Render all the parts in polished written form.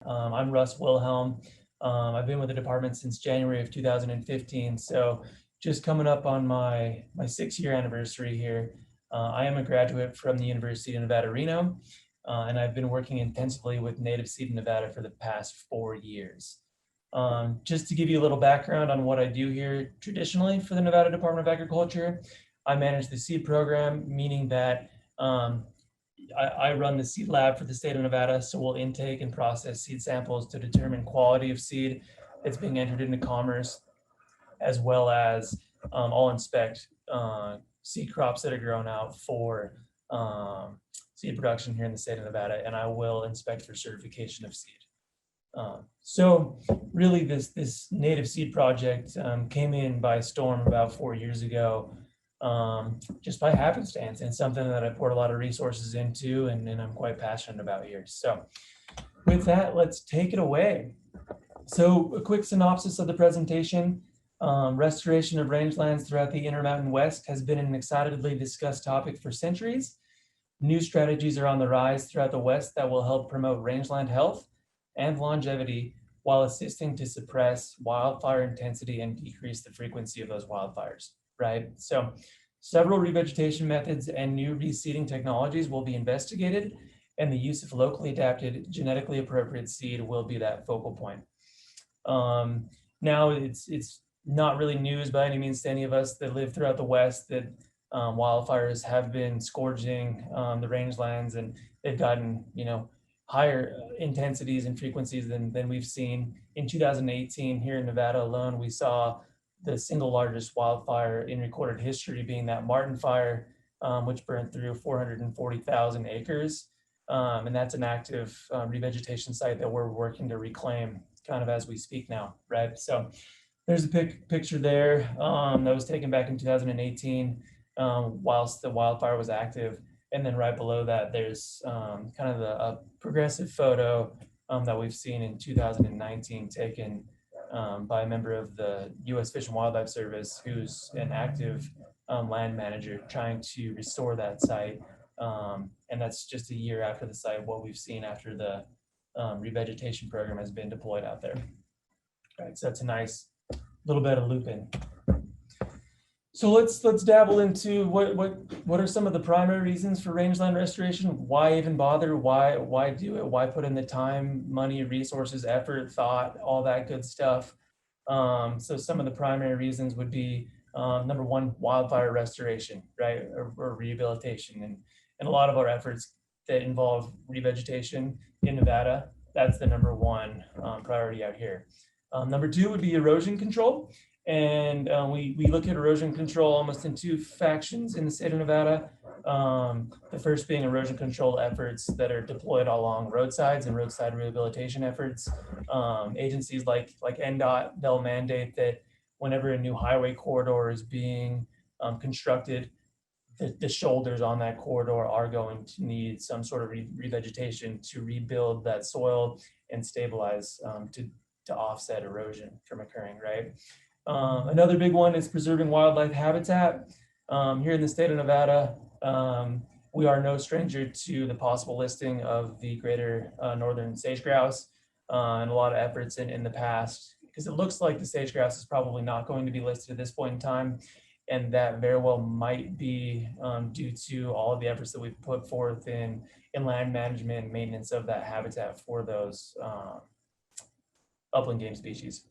I'm Russ Wilhelm. I've been with the department since January of 2015, so just coming up on my 6-year anniversary here. I am a graduate from the University of Nevada, Reno, and I've been working intensively with native seed in Nevada for the past 4 years. Just to give you a little background on what I do here traditionally for the Nevada Department of Agriculture, I manage the seed program, meaning that I run the seed lab for the state of Nevada, so we'll intake and process seed samples to determine quality of seed that's being entered into commerce, as well as I'll inspect seed crops that are grown out for seed production here in the state of Nevada, and I will inspect for certification of seed. So really this native seed project came in by storm about 4 years ago, just by happenstance, and something that I poured a lot of resources into and I'm quite passionate about here. So with that, let's take it away. So a quick synopsis of the presentation. Restoration of rangelands throughout the Intermountain West has been an excitedly discussed topic for centuries. New strategies are on the rise throughout the West that will help promote rangeland health and longevity while assisting to suppress wildfire intensity and decrease the frequency of those wildfires, right? So several revegetation methods and new reseeding technologies will be investigated, and the use of locally adapted, genetically appropriate seed will be that focal point. Now it's not really news by any means to any of us that live throughout the West that wildfires have been scourging the rangelands, and they've gotten, higher intensities and frequencies than we've seen. In 2018, here in Nevada alone, we saw the single largest wildfire in recorded history being that Martin fire, which burned through 440,000 acres. And that's an active revegetation site that we're working to reclaim kind of as we speak now, right? So there's a picture there that was taken back in 2018 whilst the wildfire was active. And then right below that, there's kind of a progressive photo that we've seen in 2019 taken by a member of the U.S. Fish and Wildlife Service, who's an active land manager trying to restore that site. And that's just a year after the site, what we've seen after the revegetation program has been deployed out there. Right, so that's a nice little bit of looping. So let's dabble into what are some of the primary reasons for rangeland restoration? Why even bother? Why do it? Why put in the time, money, resources, effort, thought, all that good stuff? So some of the primary reasons would be number one, wildfire restoration, right, or rehabilitation, and a lot of our efforts that involve revegetation in Nevada, that's the number one priority out here. Number two would be erosion control. And we look at erosion control almost in two factions in the state of Nevada. The first being erosion control efforts that are deployed along roadsides and roadside rehabilitation efforts. Agencies like NDOT, they'll mandate that whenever a new highway corridor is being constructed, the shoulders on that corridor are going to need some sort of revegetation to rebuild that soil and stabilize to offset erosion from occurring, right? Another big one is preserving wildlife habitat. Here in the state of Nevada, we are no stranger to the possible listing of the greater northern sage grouse and a lot of efforts in the past, because it looks like the sage grouse is probably not going to be listed at this point in time. And that very well might be due to all of the efforts that we've put forth in land management and maintenance of that habitat for those upland game species,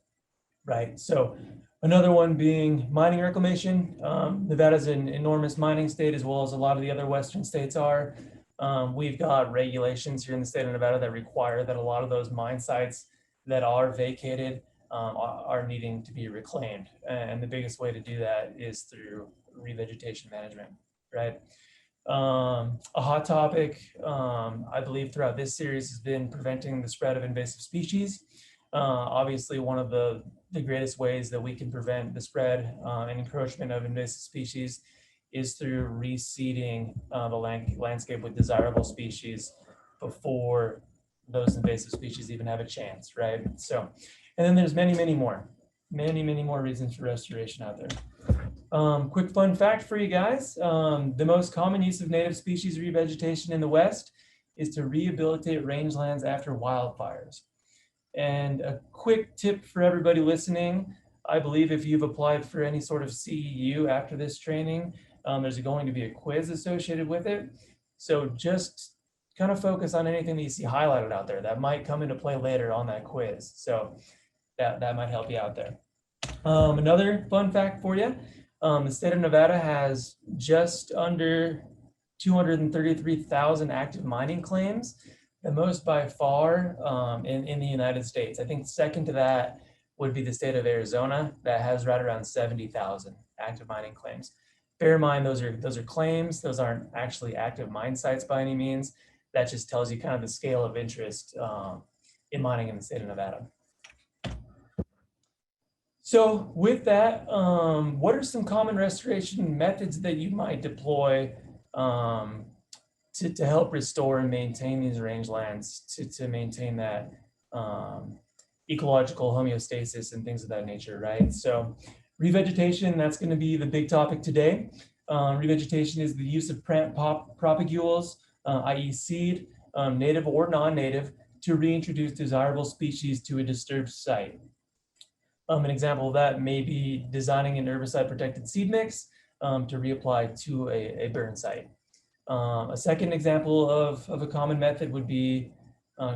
right? So another one being mining reclamation. Nevada's an enormous mining state, as well as a lot of the other Western states are. We've got regulations here in the state of Nevada that require that a lot of those mine sites that are vacated are needing to be reclaimed. And the biggest way to do that is through revegetation management, right? A hot topic, I believe, throughout this series has been preventing the spread of invasive species. Obviously, one of the greatest ways that we can prevent the spread and encroachment of invasive species is through reseeding the landscape with desirable species before those invasive species even have a chance, right? So, and then there's many more reasons for restoration out there. Quick fun fact for you guys. The most common use of native species revegetation in the West is to rehabilitate rangelands after wildfires. And a quick tip for everybody listening, I believe if you've applied for any sort of CEU after this training, there's going to be a quiz associated with it. So just kind of focus on anything that you see highlighted out there that might come into play later on that quiz. So that might help you out there. Another fun fact for you, the state of Nevada has just under 233,000 active mining claims, the most by far in the United States. I think second to that would be the state of Arizona that has right around 70,000 active mining claims. Bear in mind, those are claims. Those aren't actually active mine sites by any means. That just tells you kind of the scale of interest in mining in the state of Nevada. So with that, what are some common restoration methods that you might deploy to help restore and maintain these rangelands, to maintain that ecological homeostasis and things of that nature, right? So revegetation, that's going to be the big topic today. Revegetation is the use of plant propagules, i.e. seed, native or non-native, to reintroduce desirable species to a disturbed site. An example of that may be designing an herbicide-protected seed mix to reapply to a burn site. A second example of a common method would be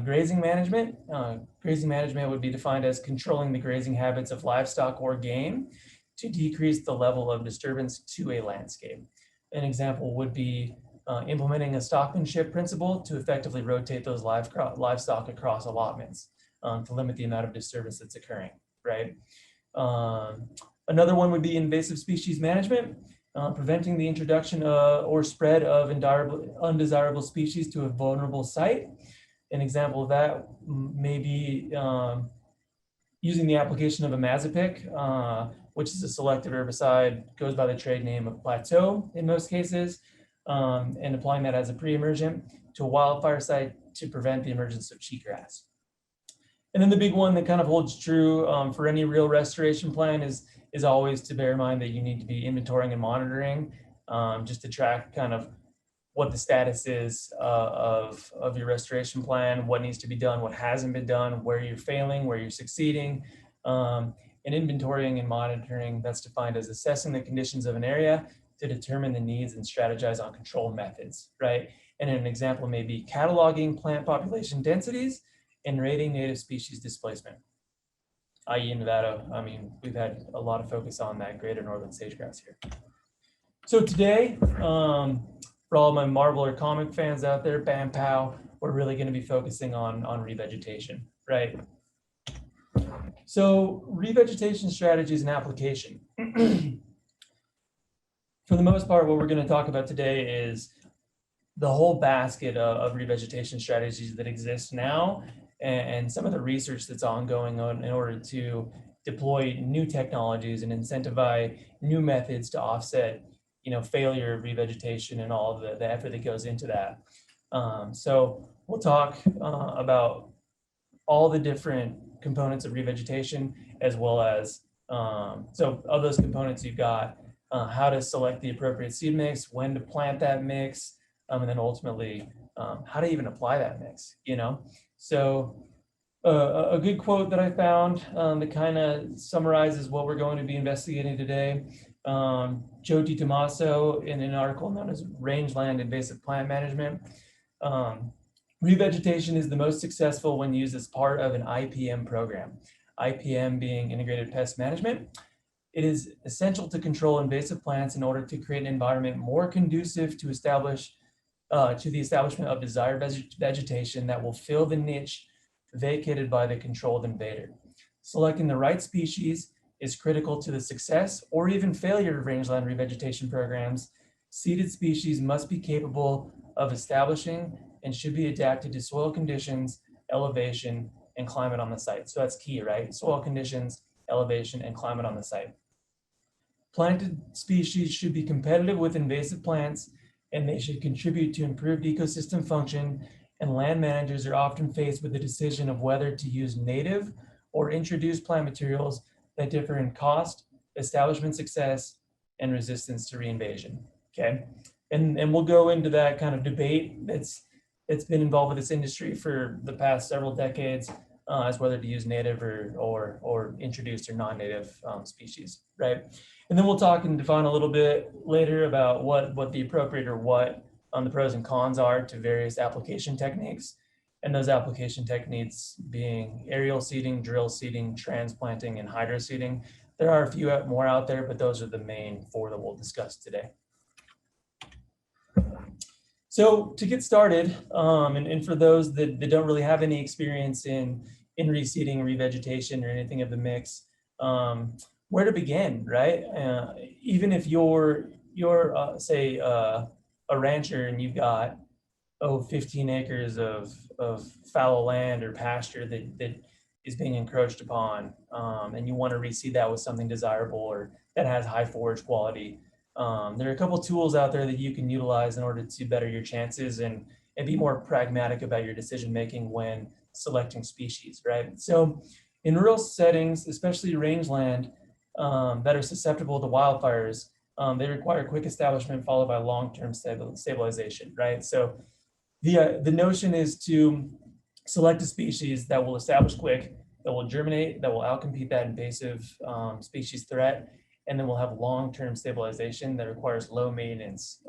grazing management. Grazing management would be defined as controlling the grazing habits of livestock or game to decrease the level of disturbance to a landscape. An example would be implementing a stockmanship principle to effectively rotate those livestock across allotments to limit the amount of disturbance that's occurring, right? Another one would be invasive species management, preventing the introduction or spread of undesirable species to a vulnerable site. An example of that may be using the application of a mazipic, which is a selective herbicide, goes by the trade name of Plateau in most cases, and applying that as a pre-emergent to a wildfire site to prevent the emergence of cheatgrass. And then the big one that kind of holds true for any real restoration plan is always to bear in mind that you need to be inventorying and monitoring just to track kind of what the status is of your restoration plan, what needs to be done, what hasn't been done, where you're failing, where you're succeeding. And inventorying and monitoring, that's defined as assessing the conditions of an area to determine the needs and strategize on control methods, right? And an example may be cataloging plant population densities and rating native species displacement, i.e. in Nevada. I mean, we've had a lot of focus on that greater northern sagegrass here. So today, for all my Marvel or comic fans out there, bam pow, we're really going to be focusing on revegetation, right? So revegetation strategies and application. For the most part, what we're going to talk about today is the whole basket of revegetation strategies that exist now and some of the research that's ongoing in order to deploy new technologies and incentivize new methods to offset, failure of revegetation and all of the effort that goes into that. So we'll talk about all the different components of revegetation, as well as, so of those components, you've got how to select the appropriate seed mix, when to plant that mix, and then ultimately how to even apply that mix, So a good quote that I found that kind of summarizes what we're going to be investigating today. Joe DiTomaso in an article known as Rangeland Invasive Plant Management. Revegetation is the most successful when used as part of an IPM program. IPM being Integrated Pest Management. It is essential to control invasive plants in order to create an environment more conducive to the establishment of desired vegetation that will fill the niche vacated by the controlled invader. Selecting the right species is critical to the success or even failure of rangeland revegetation programs. Seeded species must be capable of establishing and should be adapted to soil conditions, elevation, and climate on the site. So that's key, right? Soil conditions, elevation, and climate on the site. Planted species should be competitive with invasive plants, and they should contribute to improved ecosystem function, and land managers are often faced with the decision of whether to use native or introduced plant materials that differ in cost, establishment success, and resistance to reinvasion, okay? And we'll go into that kind of debate that's been involved with this industry for the past several decades as whether to use native or introduced or non-native species, right? And then we'll talk and define a little bit later about what the appropriate or what the pros and cons are to various application techniques. And those application techniques being aerial seeding, drill seeding, transplanting, and hydro seeding. There are a few more out there, but those are the main 4 that we'll discuss today. So to get started, and for those that don't really have any experience in reseeding, revegetation, or anything of the mix, where to begin, right? Even if you're say a rancher and you've got 15 acres of fallow land or pasture that is being encroached upon, and you want to reseed that with something desirable or that has high forage quality. There are a couple tools out there that you can utilize in order to better your chances and be more pragmatic about your decision making when selecting species, right? So in rural settings, especially rangeland that are susceptible to wildfires, they require quick establishment followed by long-term stabilization, right? So the notion is to select a species that will establish quick, that will germinate, that will outcompete that invasive species threat, and then we'll have long-term stabilization that requires low maintenance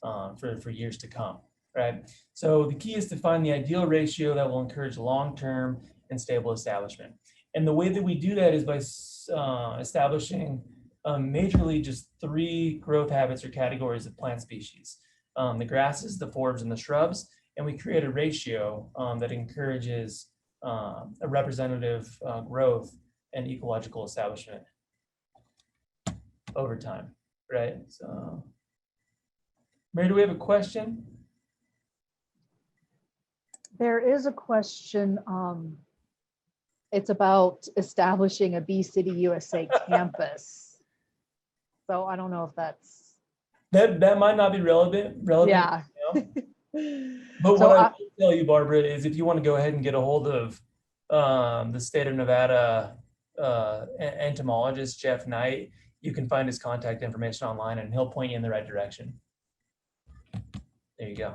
for years to come, right? So the key is to find the ideal ratio that will encourage long-term and stable establishment. And the way that we do that is by establishing majorly just 3 growth habits or categories of plant species. The grasses, the forbs, and the shrubs, and we create a ratio that encourages a representative growth and ecological establishment over time, right? So, Mary, do we have a question? There is a question. It's about establishing a Bee City USA campus. So I don't know if that's that might not be relevant. Yeah. You know? But so what I will tell you, Barbara, is if you want to go ahead and get a hold of the state of Nevada entomologist Jeff Knight, you can find his contact information online and he'll point you in the right direction. There you go.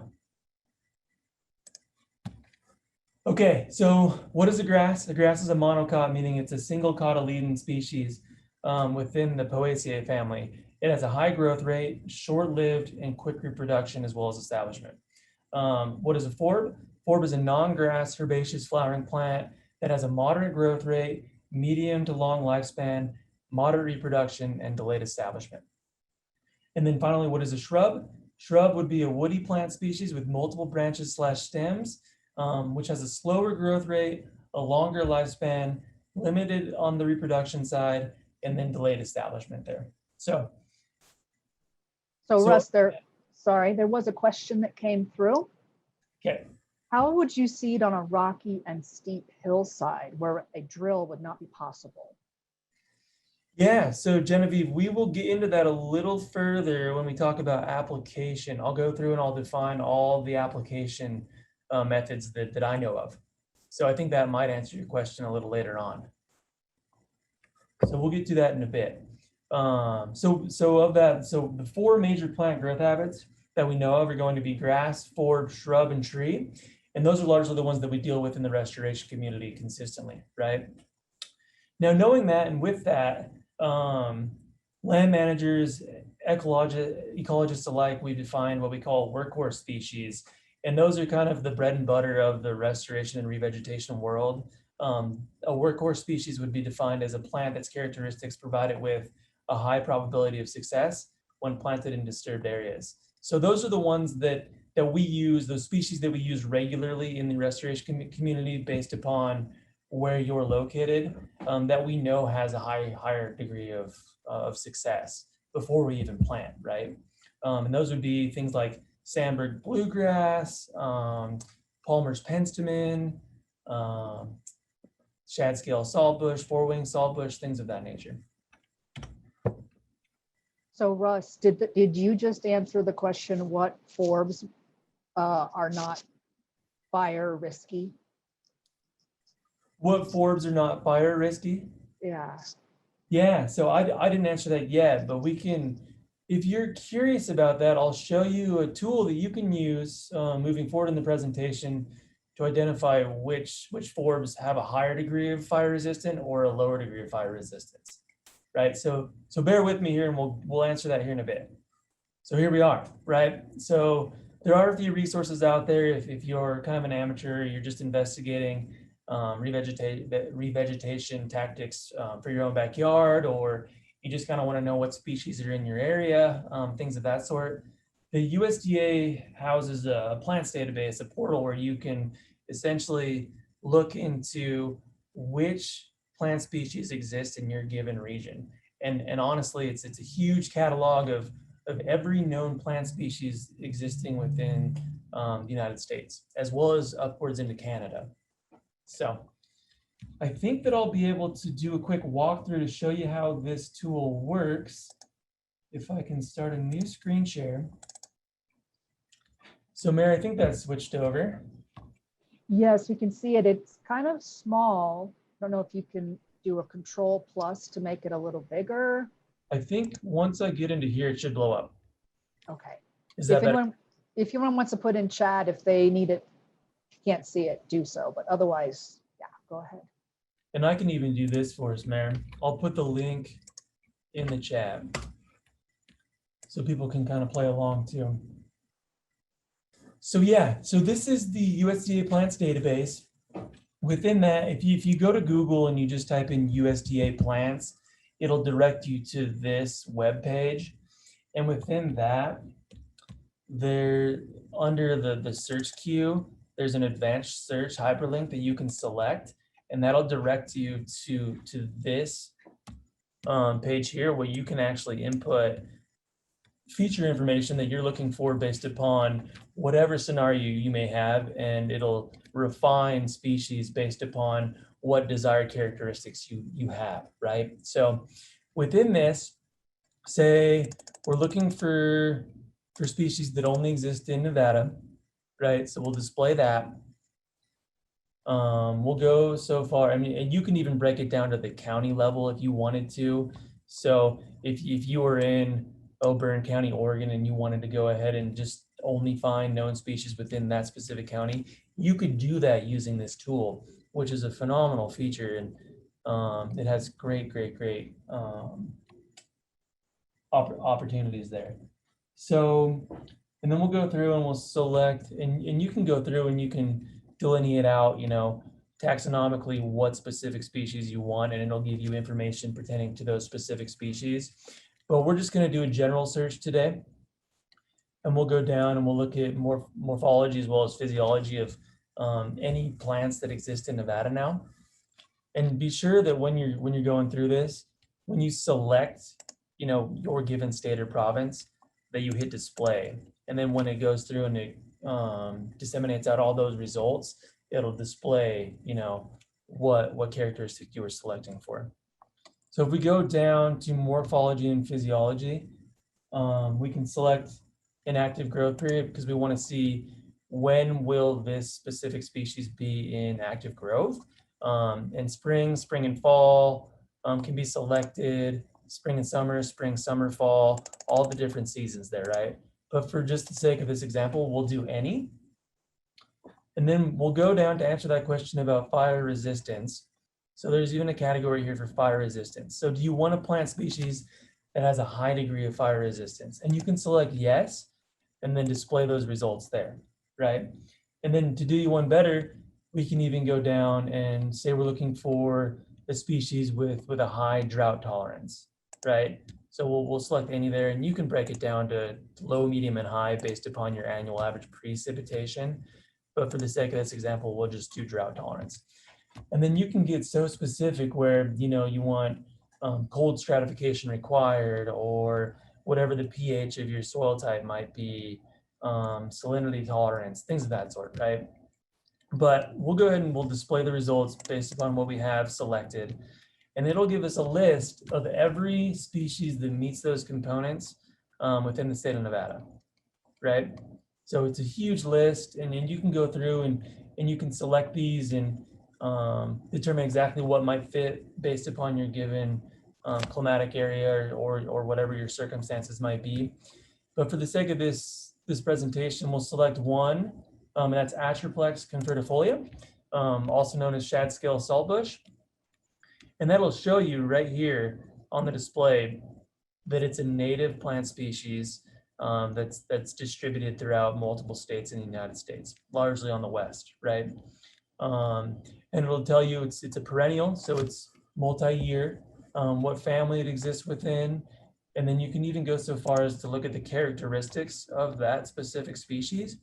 Okay, so what is a grass? A grass is a monocot, meaning it's a single cotyledon species within the Poaceae family. It has a high growth rate, short-lived, and quick reproduction, as well as establishment. What is a forb? Forb is a non-grass herbaceous flowering plant that has a moderate growth rate, medium to long lifespan, moderate reproduction, and delayed establishment. And then finally, what is a shrub? Shrub would be a woody plant species with multiple branches / stems, which has a slower growth rate, a longer lifespan, limited on the reproduction side, and then delayed establishment there. So Russ, there was a question that came through. Okay. How would you seed on a rocky and steep hillside where a drill would not be possible? Yeah, so Genevieve, we will get into that a little further when we talk about application. I'll go through and I'll define all the application methods that I know of. So I think that might answer your question a little later on. So we'll get to that in a bit. So the 4 major plant growth habits that we know of are going to be grass, forb, shrub, and tree. And those are largely the ones that we deal with in the restoration community consistently, right? Now, knowing that and with that, land managers, ecologists alike, we define what we call workhorse species. And those are kind of the bread and butter of the restoration and revegetation world. A workhorse species would be defined as a plant that's characteristics provide it with a high probability of success when planted in disturbed areas. So those are the ones that we use, those species that we use regularly in the restoration community based upon where you're located, that we know has a higher degree of success before we even plant, right? And those would be things like Sandberg bluegrass, Palmer's penstemon, shad-scale saltbush, four-wing saltbush, things of that nature. So Russ, did you just answer the question what forbs are not fire risky? What forbs are not fire risky? Yeah. Yeah, so I didn't answer that yet, but we can, if you're curious about that, I'll show you a tool that you can use moving forward in the presentation to identify which forbs have a higher degree of fire resistant or a lower degree of fire resistance, right? So bear with me here and we'll answer that here in a bit. So here we are, right? So there are a few resources out there if you're kind of an amateur, you're just investigating revegetation tactics for your own backyard, or you just kind of want to know what species are in your area, things of that sort. The USDA houses a plants database, a portal where you can essentially look into which plant species exist in your given region. And honestly, it's a huge catalog of every known plant species existing within the United States, as well as upwards into Canada. So I think that I'll be able to do a quick walkthrough to show you how this tool works. If I can start a new screen share. So Mary, I think that's switched over. Yes, we can see it. It's kind of small. I don't know if you can do a Control+ to make it a little bigger. I think once I get into here, it should blow up. Okay. Is that better? If anyone wants to put in chat, if they need it, can't see it, do so. But otherwise, yeah, go ahead. And I can even do this for us, Mary. I'll put the link in the chat so people can kind of play along too. So yeah, so this is the USDA plants database. Within that, if you go to Google and you just type in USDA plants, it'll direct you to this web page. And within that, there under the search queue, there's an advanced search hyperlink that you can select, and that'll direct you to this page here where you can actually input feature information that you're looking for based upon whatever scenario you may have, and it'll refine species based upon what desired characteristics you have, right? So within this, say we're looking for species that only exist in Nevada, right? So we'll display that. We'll go so far, I mean, and you can even break it down to the county level if you wanted to. So if you were in Auburn County, Oregon, and you wanted to go ahead and just only find known species within that specific county, you could do that using this tool, which is a phenomenal feature. And it has great opportunities there. So, and then we'll go through and we'll select, and you can go through and you can delineate out, you know, taxonomically what specific species you want, and it'll give you information pertaining to those specific species. But we're just going to do a general search today, and we'll go down and we'll look at morphology as well as physiology of any plants that exist in Nevada now. And be sure that when you're going through this, when you select, you know, your given state or province, that you hit display, and then when it goes through and it disseminates out all those results, it'll display, you know, what characteristic you were selecting for. So if we go down to morphology and physiology, we can select an active growth period because we want to see when will this specific species be in active growth. And spring and fall can be selected, spring and summer, fall, all the different seasons there, right? But for just the sake of this example, we'll do any. And then we'll go down to answer that question about fire resistance. So there's even a category here for fire resistance. So do you want a plant species that has a high degree of fire resistance? And you can select yes, and then display those results there, right? And then to do you one better, we can even go down and say we're looking for a species with a high drought tolerance, right? So we'll select any there, and you can break it down to low, medium, and high based upon your annual average precipitation. But for the sake of this example, we'll just do drought tolerance. And then you can get so specific where, you know, you want cold stratification required, or whatever the pH of your soil type might be, salinity tolerance, things of that sort, right? But we'll go ahead and we'll display the results based upon what we have selected. And it'll give us a list of every species that meets those components within the state of Nevada, right? So it's a huge list, and then you can go through and you can select these and determine exactly what might fit based upon your given climatic area or whatever your circumstances might be. But for the sake of this presentation, we'll select one and that's Atriplex convertifolia, also known as shad scale saltbush. And that'll show you right here on the display that it's a native plant species that's distributed throughout multiple states in the United States, largely on the west, right? And it'll tell you it's a perennial, so it's multi-year, what family it exists within, and then you can even go so far as to look at the characteristics of that specific species,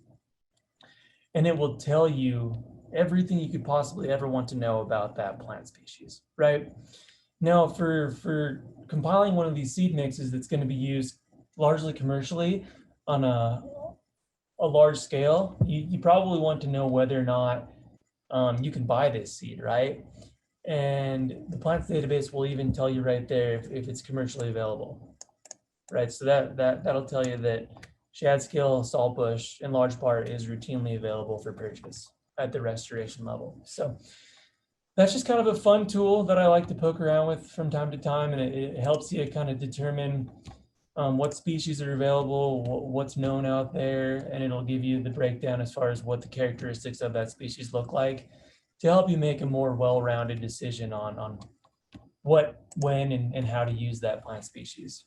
and it will tell you everything you could possibly ever want to know about that plant species, right? Now, for compiling one of these seed mixes that's going to be used largely commercially on a large scale, you probably want to know whether or not you can buy this seed, right? And the plants database will even tell you right there if it's commercially available, right? So that'll tell you that shad scale saltbush in large part is routinely available for purchase at the restoration level. So that's just kind of a fun tool that I like to poke around with from time to time, and it helps you kind of determine what species are available, what's known out there, and it'll give you the breakdown as far as what the characteristics of that species look like to help you make a more well-rounded decision on what, when, and how to use that plant species.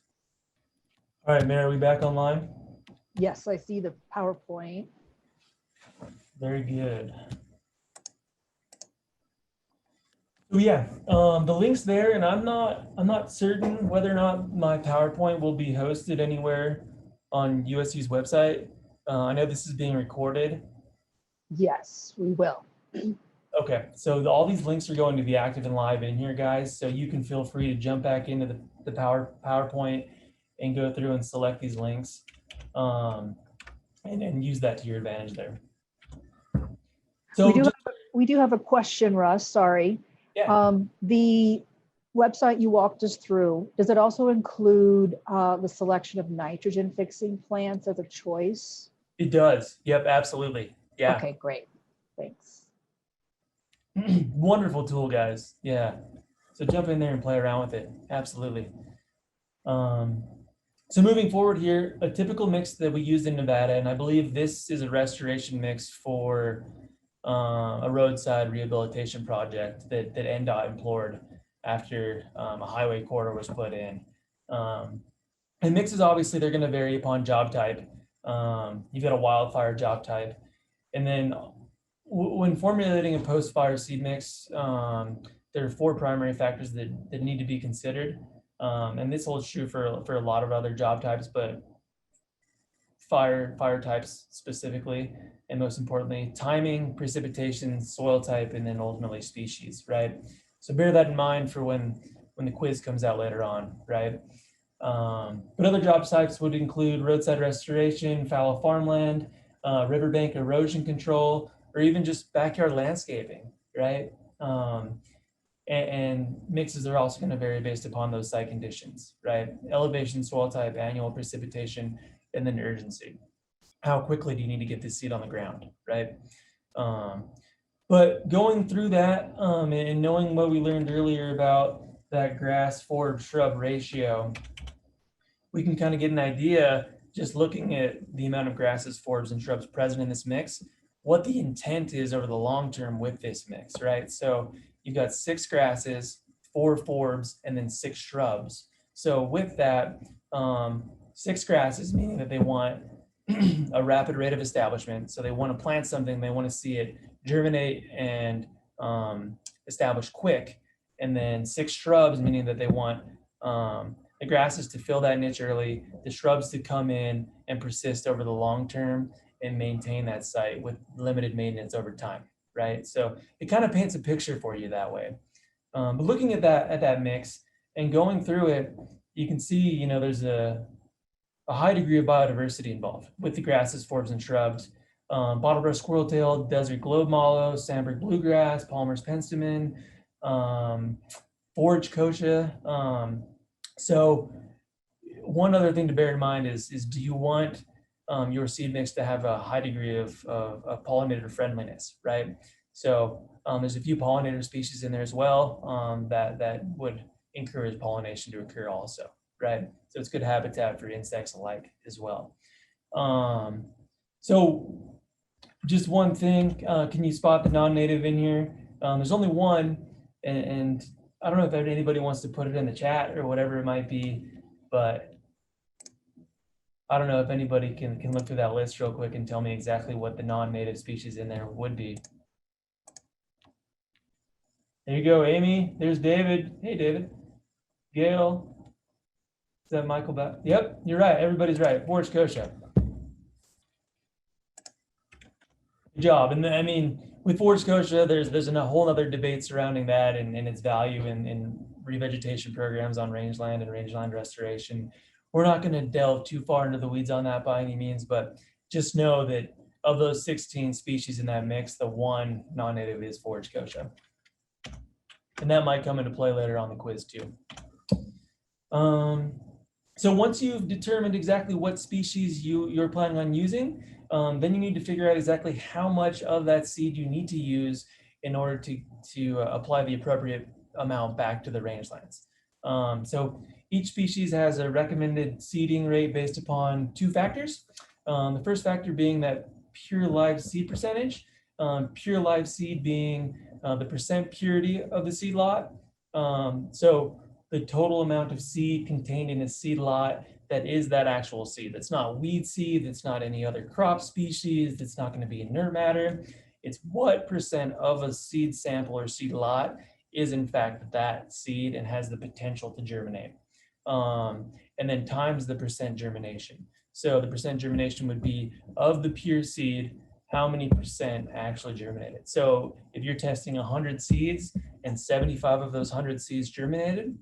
All right, Mary, are we back online? Yes, I see the PowerPoint. Very good. So yeah, the link's there, and I'm not certain whether or not my PowerPoint will be hosted anywhere on USU's website. I know this is being recorded. Yes, we will. Okay, so all these links are going to be active and live in here, guys. So you can feel free to jump back into the PowerPoint and go through and select these links, and use that to your advantage there. So we do have a question, Russ. Sorry. Yeah. The website you walked us through, does it also include the selection of nitrogen fixing plants as a choice? It does. Yep, absolutely. Yeah. Okay, great. Thanks. Wonderful tool, guys. Yeah. So jump in there and play around with it. Absolutely. So moving forward here, a typical mix that we used in Nevada, and I believe this is a restoration mix for a roadside rehabilitation project that NDOT implored after a highway corridor was put in. And mixes, obviously, they're going to vary upon job type. You've got a wildfire job type. And then when formulating a post-fire seed mix, there are 4 primary factors that need to be considered. And this holds true for a lot of other job types, but fire types specifically, and most importantly, timing, precipitation, soil type, and then ultimately species, right? So bear that in mind for when the quiz comes out later on, right? But other job types would include roadside restoration, fallow farmland, riverbank erosion control, or even just backyard landscaping, right? And mixes are also going to vary based upon those site conditions, right? Elevation, soil type, annual precipitation, and then urgency. How quickly do you need to get this seed on the ground, right? But going through that and knowing what we learned earlier about that grass forb shrub ratio, we can kind of get an idea just looking at the amount of grasses, forbs, and shrubs present in this mix, what the intent is over the long term with this mix, right? So you've got 6 grasses, 4 forbs, and then 6 shrubs. So with that, 6 grasses, meaning that they want a rapid rate of establishment. So they want to plant something, they want to see it germinate and establish quick. And then 6 shrubs, meaning that they want the grasses to fill that niche early, the shrubs to come in and persist over the long term and maintain that site with limited maintenance over time, right? So it kind of paints a picture for you that way. But looking at that mix and going through it, you can see, you know, there's a high degree of biodiversity involved with the grasses, forbs, and shrubs. Bottlebrush squirreltail, desert globe mallow, sandbrook bluegrass, Palmer's penstemon, forage kochia. So one other thing to bear in mind is do you want your seed mix to have a high degree of pollinator friendliness, right? So there's a few pollinator species in there as well that would encourage pollination to occur also, right? So it's good habitat for insects alike as well. So just one thing, can you spot the non-native in here? There's only one, and I don't know if anybody wants to put it in the chat or whatever it might be, but I don't know if anybody can look through that list real quick and tell me exactly what the non-native species in there would be. There you go, Amy. There's David. Hey, David. Gail. Is that Michael back? Yep, you're right. Everybody's right. Forage kochia. Good job. And I mean, with forage kochia, there's a whole other debate surrounding that and its value in revegetation programs on rangeland and rangeland restoration. We're not going to delve too far into the weeds on that by any means, but just know that of those 16 species in that mix, the one non-native is forage kochia. And that might come into play later on the quiz too. So once you've determined exactly what species you're planning on using, then you need to figure out exactly how much of that seed you need to use in order to apply the appropriate amount back to the rangelands. So each species has a recommended seeding rate based upon two factors. The first factor being that pure live seed percentage, pure live seed being the percent purity of the seed lot. So the total amount of seed contained in a seed lot that is that actual seed. That's not weed seed, that's not any other crop species, that's not going to be inert matter. It's what percent of a seed sample or seed lot is in fact that seed and has the potential to germinate. And then times the percent germination. So the percent germination would be of the pure seed, how many percent actually germinated. So if you're testing 100 seeds and 75 of those 100 seeds germinated,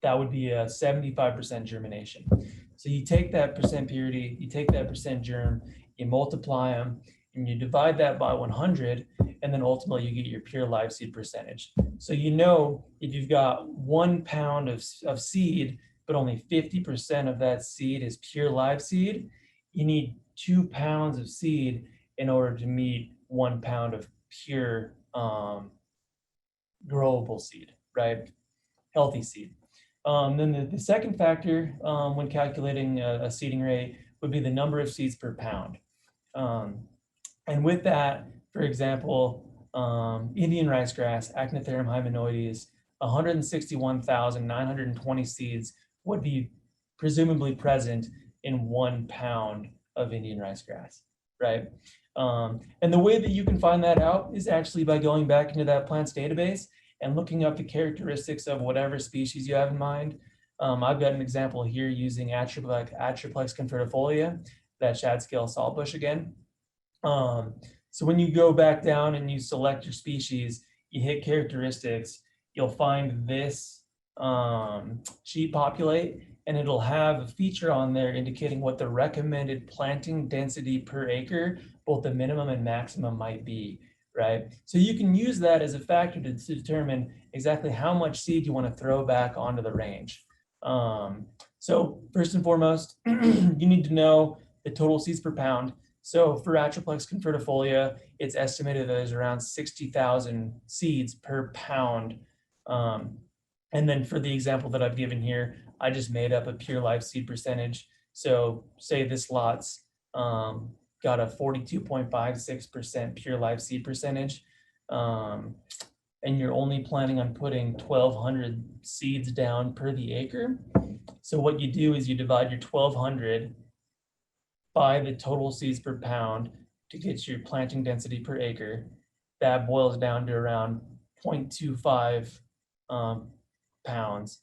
that would be a 75% germination. So you take that percent purity, you take that percent germ, you multiply them, and you divide that by 100, and then ultimately you get your pure live seed percentage. So you know if you've got 1 pound of seed, but only 50% of that seed is pure live seed, you need 2 pounds of seed in order to meet 1 pound of pure growable seed, right? Healthy seed. Then the second factor when calculating a seeding rate would be the number of seeds per pound. And with that, for example, Indian ricegrass, Achnotherem hymeneoides, 161,920 seeds would be presumably present in 1 pound of Indian ricegrass, right? And the way that you can find that out is actually by going back into that plants database and looking up the characteristics of whatever species you have in mind. I've got an example here using Atriplex convertifolia, that shad scale saltbush again. So when you go back down and you select your species, you hit characteristics, you'll find this sheet populate, and it'll have a feature on there indicating what the recommended planting density per acre, both the minimum and maximum might be, right? So you can use that as a factor to determine exactly how much seed you want to throw back onto the range. So first and foremost, you need to know the total seeds per pound. So for Atriplex convertifolia, it's estimated that there's around 60,000 seeds per pound. And then for the example that I've given here, I just made up a pure live seed percentage. So say this lot's got a 42.56% pure live seed percentage. And you're only planning on putting 1,200 seeds down per the acre. So what you do is you divide your 1,200 by the total seeds per pound to get your planting density per acre. That boils down to around 0.25 pounds,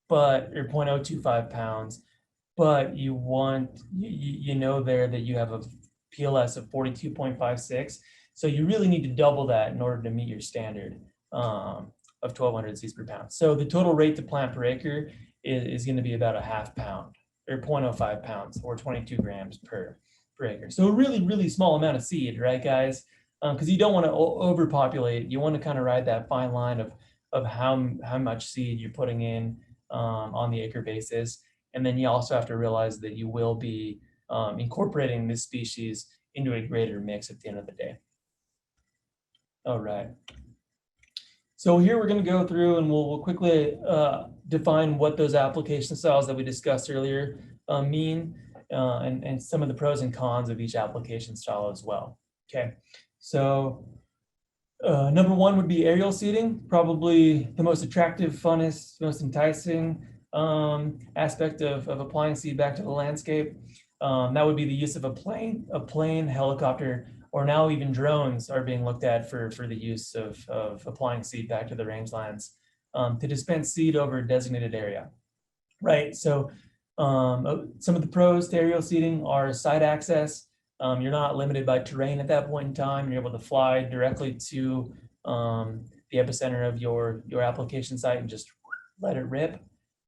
or 0.025 pounds. But you want, you know there that you have a PLS of 42.56. So you really need to double that in order to meet your standard of 1,200 seeds per pound. So the total rate to plant per acre is going to be about a half pound or 0.05 pounds or 22 grams per acre. So a really, really small amount of seed, right, guys? Because you don't want to overpopulate. You want to kind of ride that fine line of how much seed you're putting in on the acre basis. And then you also have to realize that you will be incorporating this species into a greater mix at the end of the day. All right. So here we're going to go through and we'll quickly define what those application styles that we discussed earlier mean. and some of the pros and cons of each application style as well. Okay, so number one would be aerial seeding, probably the most attractive, funnest, most enticing aspect of applying seed back to the landscape. That would be the use of a plane, helicopter, or now even drones are being looked at for the use of applying seed back to the rangelands to dispense seed over a designated area, right? So some of the pros to aerial seeding are site access. You're not limited by terrain at that point in time. You're able to fly directly to the epicenter of your application site and just let it rip.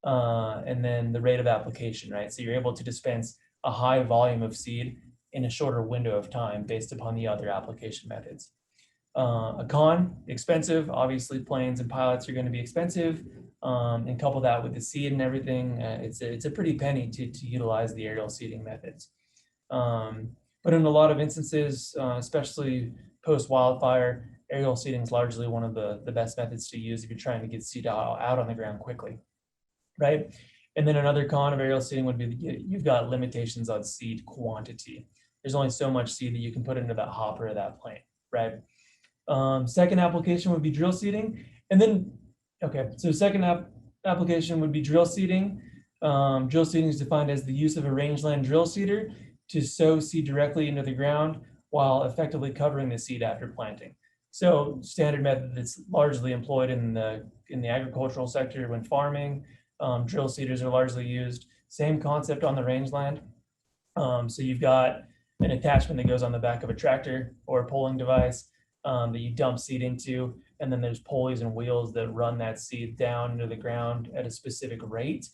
And then the rate of application, right? So you're able to dispense a high volume of seed in a shorter window of time based upon the other application methods. A con, expensive. Obviously, planes and pilots are going to be expensive. And couple that with the seed and everything, it's a pretty penny to utilize the aerial seeding methods. But in a lot of instances, especially post-wildfire, aerial seeding is largely one of the best methods to use if you're trying to get seed out on the ground quickly, right? And then another con of aerial seeding would be you've got limitations on seed quantity. There's only so much seed that you can put into that hopper of that plane, right? Second application would be drill seeding. And then, okay, so second application would be drill seeding. Drill seeding is defined as the use of a rangeland drill seeder to sow seed directly into the ground while effectively covering the seed after planting. So standard method that's largely employed in the agricultural sector when farming. Drill seeders are largely used. Same concept on the rangeland. So you've got an attachment that goes on the back of a tractor or a pulling device that you dump seed into, and then there's pulleys and wheels that run that seed down into the ground at a specific rate.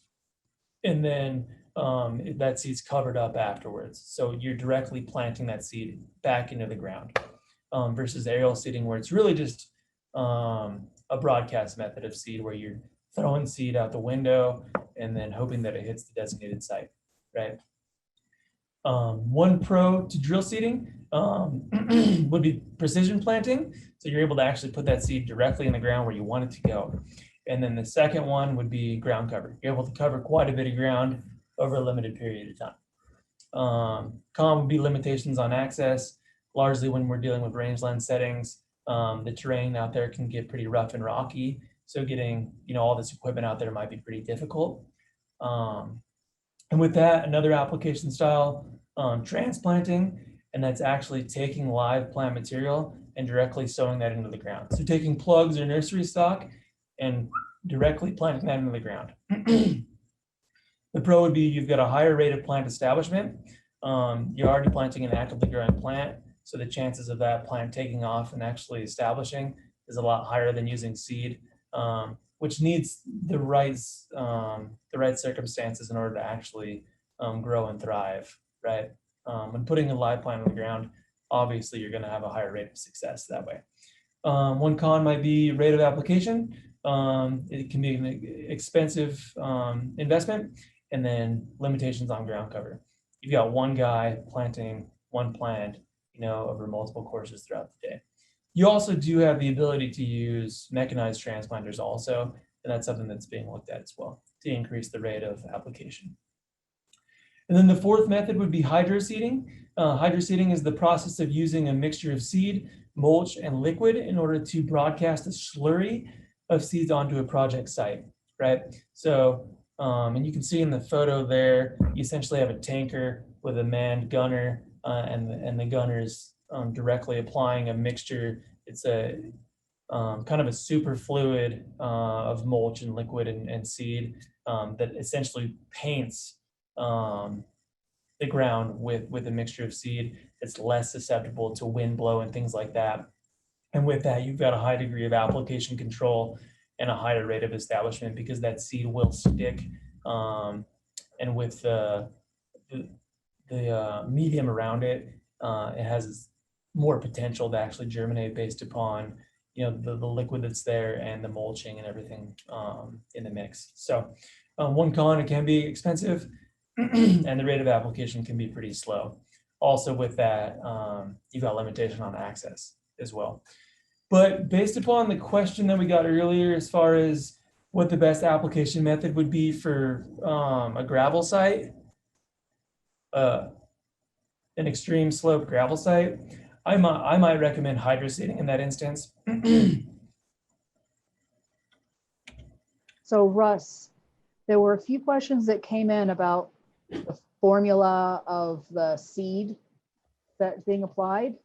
And then that seed's covered up afterwards. So you're directly planting that seed back into the ground versus aerial seeding, where it's really just a broadcast method of seed where you're throwing seed out the window and then hoping that it hits the designated site, right? One pro to drill seeding would be precision planting. So you're able to actually put that seed directly in the ground where you want it to go. And then the second one would be ground cover. You're able to cover quite a bit of ground over a limited period of time. Con would be limitations on access, largely when we're dealing with rangeland settings. The terrain out there can get pretty rough and rocky. So getting, all this equipment out there might be pretty difficult. And with that, another application style, transplanting, and that's actually taking live plant material and directly sowing that into the ground. So taking plugs or nursery stock and directly planting that into the ground. The pro would be you've got a higher rate of plant establishment. You're already planting an actively growing plant, so the chances of that plant taking off and actually establishing is a lot higher than using seed, which needs the right circumstances in order to actually grow and thrive, right? When putting a live plant on the ground, obviously you're going to have a higher rate of success that way. One con might be rate of application. It can be an expensive investment, and then limitations on ground cover. You've got one guy planting one plant, over multiple courses throughout the day. You also do have the ability to use mechanized transplanters also, and that's something that's being looked at as well to increase the rate of application. And then the fourth method would be hydroseeding. Hydroseeding is the process of using a mixture of seed, mulch, and liquid in order to broadcast a slurry of seeds onto a project site, right? So, and you can see in the photo there, you essentially have a tanker with a manned gunner, and the gunner's directly applying a mixture. It's a kind of a super fluid of mulch and liquid and seed that essentially paints the ground with a mixture of seed. It's less susceptible to wind blow and things like that. And with that, you've got a high degree of application control and a higher rate of establishment because that seed will stick. And with the medium around it, it has more potential to actually germinate based upon the liquid that's there and the mulching and everything in the mix. So one con, it can be expensive and the rate of application can be pretty slow. Also with that, you've got limitation on access as well. But based upon the question that we got earlier, as far as what the best application method would be for a gravel site, uh, an extreme slope gravel site, I might recommend hydroseeding in that instance. So Russ, there were a few questions that came in about the formula of the seed that's being applied,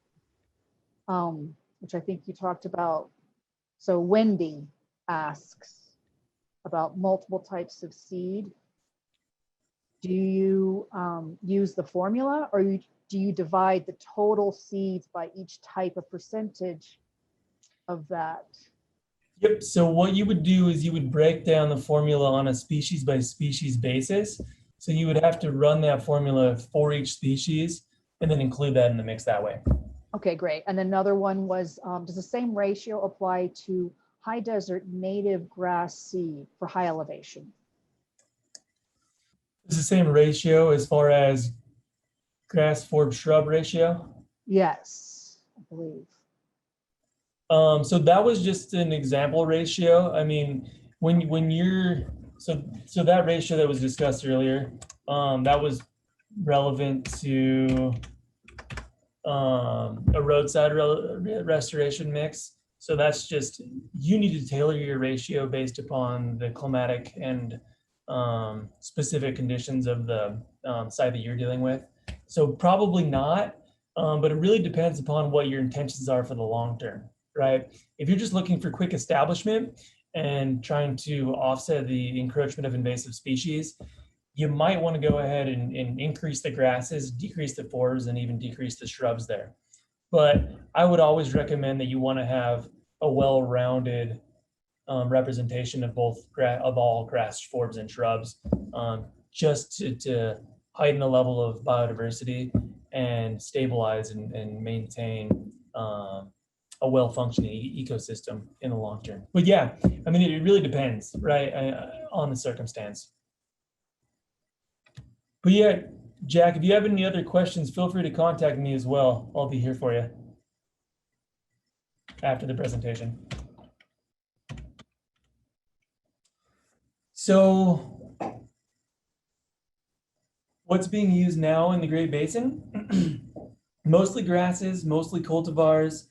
which I think you talked about. So Wendy asks about multiple types of seed. Do you use the formula, or do you divide the total seeds by each type, a percentage of that? Yep, so what you would do is you would break down the formula on a species by species basis. So you would have to run that formula for each species and then include that in the mix that way. Okay, great. And another one was, does the same ratio apply to high desert native grass seed for high elevation? It's the same ratio as far as grass forb shrub ratio. Yes, I believe. So that was just an example ratio. I mean, when you're so that ratio that was discussed earlier, that was relevant to a roadside restoration mix. So that's just, you need to tailor your ratio based upon the climatic and specific conditions of the site that you're dealing with. So probably not, but it really depends upon what your intentions are for the long term, right? If you're just looking for quick establishment and trying to offset the encroachment of invasive species, you might want to go ahead and increase the grasses, decrease the forbs, and even decrease the shrubs there. But I would always recommend that you want to have a well-rounded representation of all grass, forbs, and shrubs, just to heighten the level of biodiversity and stabilize and maintain a well-functioning ecosystem in the long term. But yeah, I mean, it really depends, right, on the circumstance. But yeah, Jack, if you have any other questions, feel free to contact me as well. I'll be here for you after the presentation. So what's being used now in the Great Basin? Mostly grasses, mostly cultivars,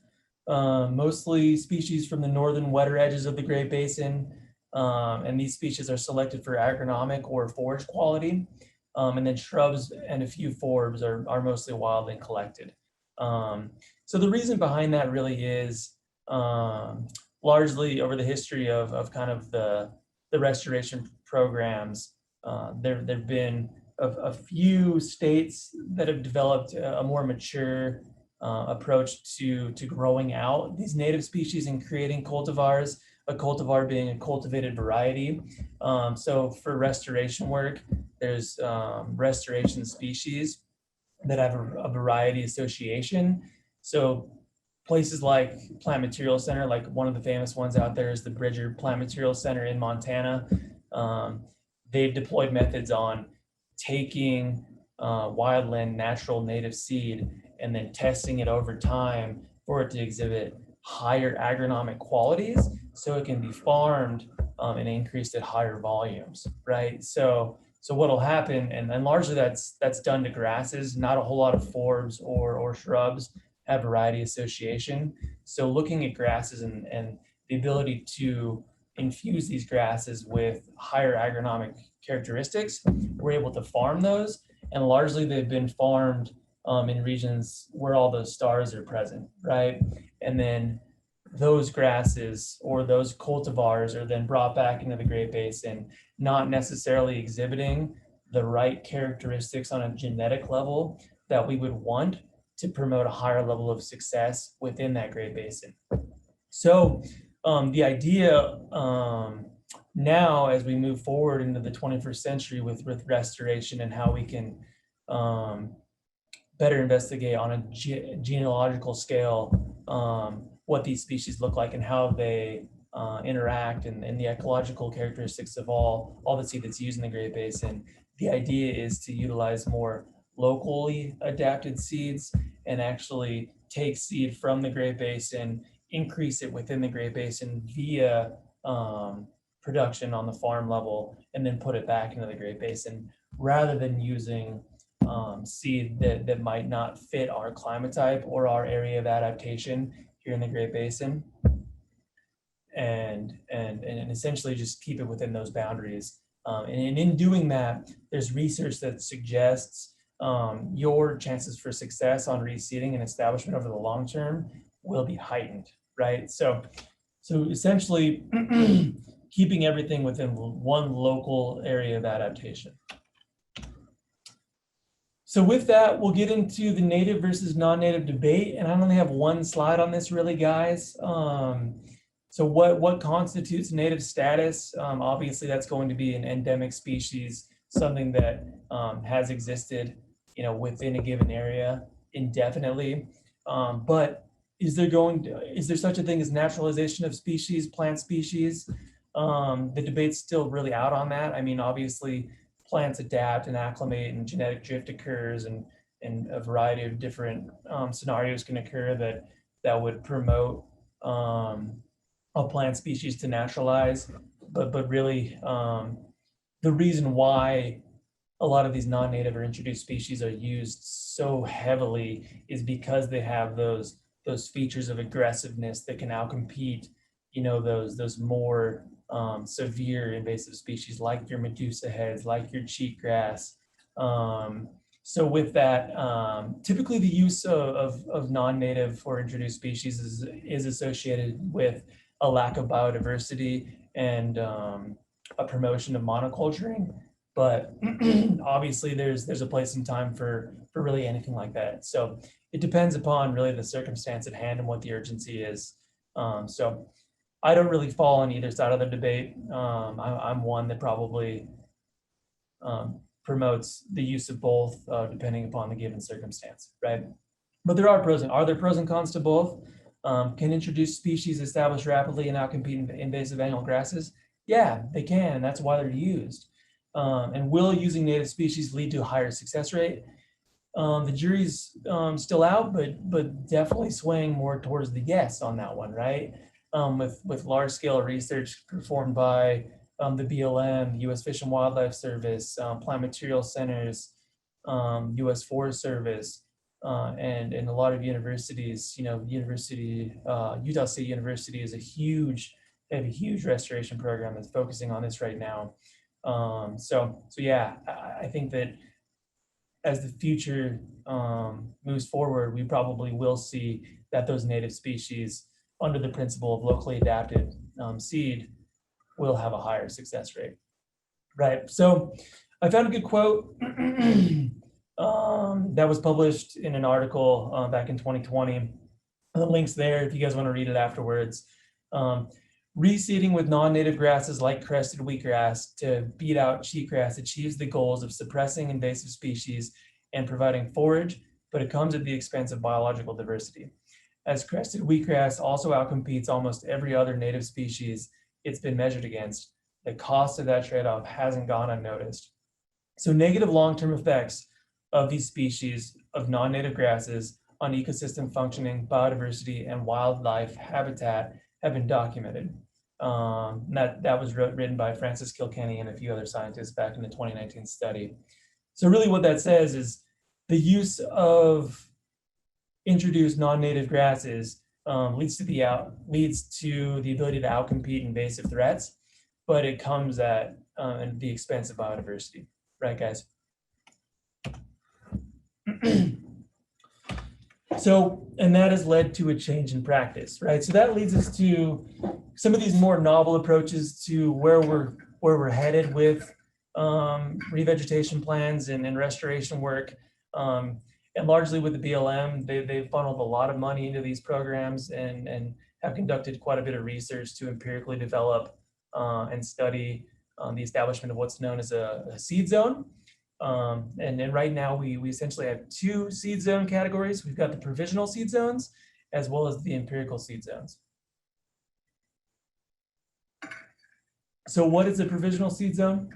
mostly species from the northern wetter edges of the Great Basin. And these species are selected for agronomic or forage quality. And then shrubs and a few forbs are mostly wild and collected. So the reason behind that really is largely over the history of kind of the restoration programs. There've been a few states that have developed a more mature approach to growing out these native species and creating cultivars, a cultivar being a cultivated variety. So for restoration work, there's restoration species that have a variety association. So places like Plant Material Center, like one of the famous ones out there is the Bridger Plant Material Center in Montana. They've deployed methods on taking wildland natural native seed and then testing it over time for it to exhibit higher agronomic qualities so it can be farmed and increased at higher volumes, right? So what'll happen, and largely that's done to grasses, not a whole lot of forbs or shrubs have variety association. So looking at grasses and the ability to infuse these grasses with higher agronomic characteristics, we're able to farm those, and largely they've been farmed in regions where all those stars are present, right? And then those grasses or those cultivars are then brought back into the Great Basin, not necessarily exhibiting the right characteristics on a genetic level that we would want to promote a higher level of success within that Great Basin. So the idea now, as we move forward into the 21st century with restoration and how we can better investigate on a genealogical scale what these species look like and how they interact and the ecological characteristics of all the seed that's used in the Great Basin. The idea is to utilize more locally adapted seeds and actually take seed from the Great Basin, increase it within the Great Basin via production on the farm level, and then put it back into the Great Basin rather than using seed that might not fit our climate type or our area of adaptation here in the Great Basin, and essentially just keep it within those boundaries. And in doing that, there's research that suggests your chances for success on reseeding and establishment over the long term will be heightened, right? So essentially keeping everything within one local area of adaptation. So with that, we'll get into the native versus non-native debate. And I only have one slide on this really, guys. So what constitutes native status? Obviously, that's going to be an endemic species, something that has existed, within a given area indefinitely. But is there such a thing as naturalization of species, plant species? The debate's still really out on that. I mean, obviously, plants adapt and acclimate, and genetic drift occurs, and a variety of different scenarios can occur that would promote a plant species to naturalize. But really, the reason why a lot of these non-native or introduced species are used so heavily is because they have those features of aggressiveness that can outcompete, those more severe invasive species like your medusa heads, like your cheatgrass. So with that, typically the use of non-native or introduced species is associated with a lack of biodiversity and a promotion of monoculturing. But obviously there's a place and time for really anything like that. So it depends upon really the circumstance at hand and what the urgency is. So I don't really fall on either side of the debate. I'm one that probably promotes the use of both depending upon the given circumstance, right? But are there pros and cons to both? Can introduced species establish rapidly and outcompete invasive annual grasses? Yeah, they can, and that's why they're used. And will using native species lead to a higher success rate? The jury's still out, but definitely swaying more towards the yes on that one, right? With large scale research performed by the BLM, the U.S. Fish and Wildlife Service, Plant Material Centers, U.S. Forest Service, and a lot of universities. Utah State University is they have a huge restoration program that's focusing on this right now. So yeah, I think that as the future moves forward, we probably will see that those native species, under the principle of locally adapted seed, will have a higher success rate, right? So I found a good quote that was published in an article back in 2020. The link's there if you guys want to read it afterwards. Reseeding with non-native grasses like crested wheatgrass to beat out cheatgrass achieves the goals of suppressing invasive species and providing forage, but it comes at the expense of biological diversity. As crested wheatgrass also outcompetes almost every other native species it's been measured against, the cost of that trade-off hasn't gone unnoticed. So negative long-term effects of these species of non-native grasses on ecosystem functioning, biodiversity, and wildlife habitat have been documented. That was written by Francis Kilkenny and a few other scientists back in the 2019 study. So really what that says is the use of introduced non-native grasses leads to the ability to outcompete invasive threats, but it comes at the expense of biodiversity, right, guys? So, and that has led to a change in practice, right? So that leads us to some of these more novel approaches to where we're headed with revegetation plans and restoration work. And largely with the BLM, they've funneled a lot of money into these programs and have conducted quite a bit of research to empirically develop and study the establishment of what's known as a seed zone. And then right now we essentially have two seed zone categories. We've got the provisional seed zones as well as the empirical seed zones. So what is a provisional seed zone?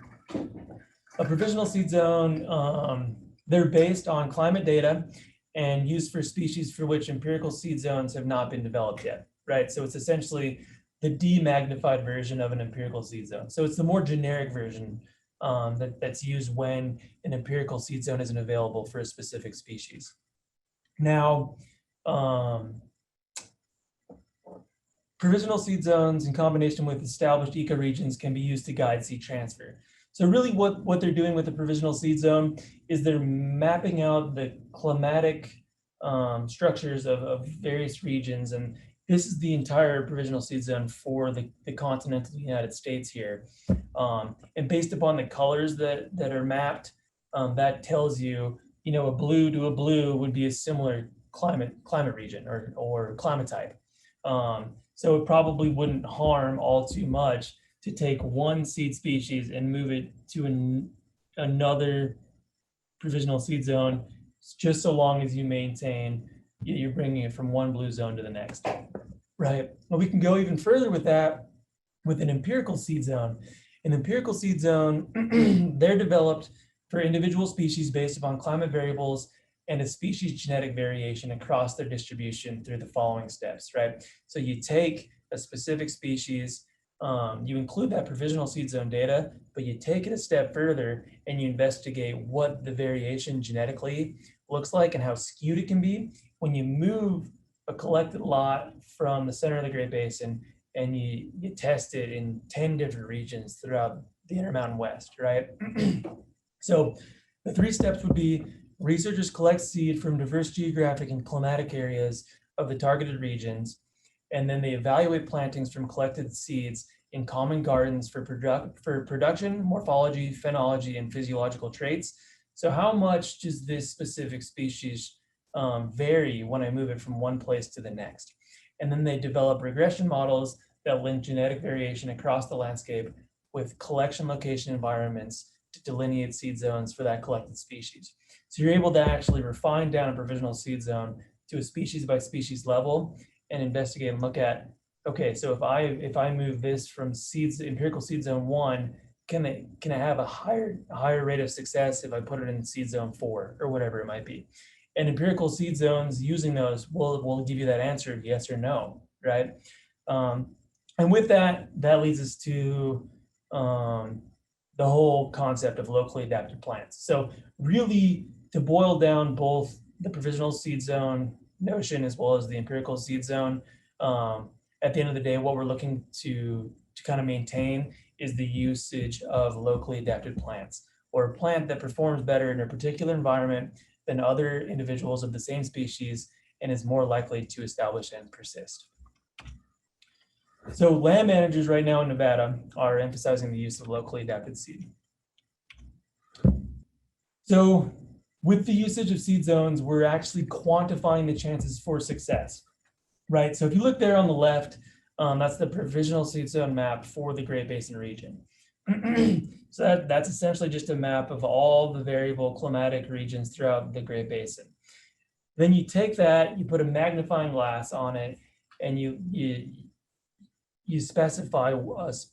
A provisional seed zone, they're based on climate data and used for species for which empirical seed zones have not been developed yet, right? So it's essentially the demagnified version of an empirical seed zone. So it's the more generic version that's used when an empirical seed zone isn't available for a specific species. Now, provisional seed zones in combination with established ecoregions can be used to guide seed transfer. So really what they're doing with the provisional seed zone is they're mapping out the climatic structures of various regions. And this is the entire provisional seed zone for the continental United States here. And based upon the colors that are mapped, that tells you, a blue to a blue would be a similar climate region or climate type. So it probably wouldn't harm all too much to take one seed species and move it to another provisional seed zone, just so long as you maintain, you're bringing it from one blue zone to the next, right? Well, we can go even further with that with an empirical seed zone. An empirical seed zone, they're developed for individual species based upon climate variables and a species genetic variation across their distribution through the following steps, right? So you take a specific species, you include that provisional seed zone data, but you take it a step further and you investigate what the variation genetically looks like and how skewed it can be when you move a collected lot from the center of the Great Basin and you test it in 10 different regions throughout the Intermountain West, right? So the 3 steps would be: researchers collect seed from diverse geographic and climatic areas of the targeted regions, and then they evaluate plantings from collected seeds in common gardens for production, morphology, phenology, and physiological traits. So how much does this specific species vary when I move it from one place to the next? And then they develop regression models that link genetic variation across the landscape with collection location environments to delineate seed zones for that collected species. So you're able to actually refine down a provisional seed zone to a species by species level and investigate and look at, okay, so if I move this from empirical seed zone 1, can I have a higher rate of success if I put it in seed zone 4 or whatever it might be? And empirical seed zones, using those will give you that answer, yes or no, right? And with that leads us to the whole concept of locally adapted plants. So really, to boil down both the provisional seed zone notion as well as the empirical seed zone, at the end of the day, what we're looking to kind of maintain is the usage of locally adapted plants, or a plant that performs better in a particular environment than other individuals of the same species and is more likely to establish and persist. So land managers right now in Nevada are emphasizing the use of locally adapted seed. So with the usage of seed zones, we're actually quantifying the chances for success, right? So if you look there on the left, that's the provisional seed zone map for the Great Basin region. So that's essentially just a map of all the variable climatic regions throughout the Great Basin. Then you take that, you put a magnifying glass on it, and you specify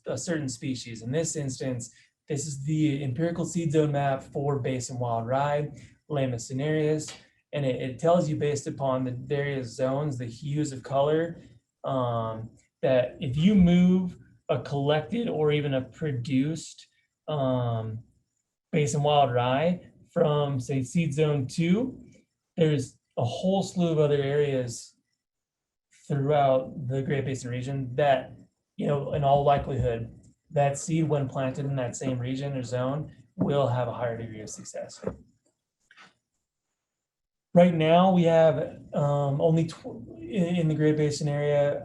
a certain species. In this instance, this is the empirical seed zone map for Basin wild rye, Lamus cinereus, and it tells you based upon the various zones, the hues of color, that if you move a collected or even a produced Basin wild rye from, say, seed zone 2, there's a whole slew of other areas throughout the Great Basin region that, in all likelihood, that seed, when planted in that same region or zone, will have a higher degree of success. Right now, we have only in the Great Basin area,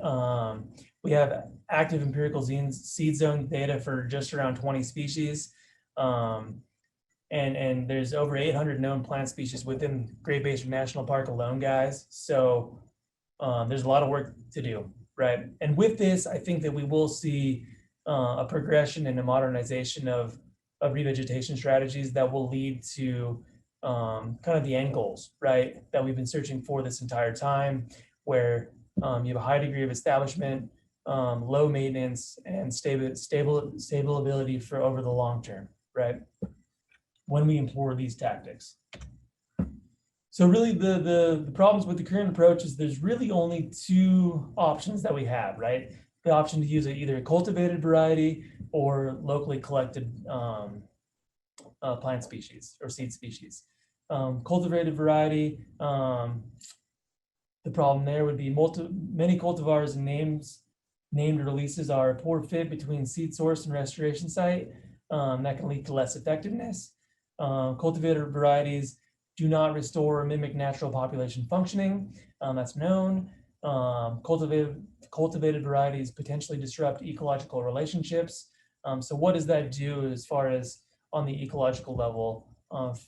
we have active empirical seed zone data for just around 20 species. And there's over 800 known plant species within Great Basin National Park alone, guys. So there's a lot of work to do, right? And with this, I think that we will see a progression and a modernization of revegetation strategies that will lead to kind of the end goals, right, that we've been searching for this entire time, where you have a high degree of establishment, low maintenance, and stable ability for over the long term, right, when we employ these tactics. So really the problems with the current approach is there's really only 2 options that we have, right? The option to use either a cultivated variety or locally collected plant species or seed species. Cultivated variety, the problem there would be many cultivars and named releases are a poor fit between seed source and restoration site. That can lead to less effectiveness. Cultivated varieties do not restore or mimic natural population functioning. That's known. Cultivated varieties potentially disrupt ecological relationships. So what does that do as far as on the ecological level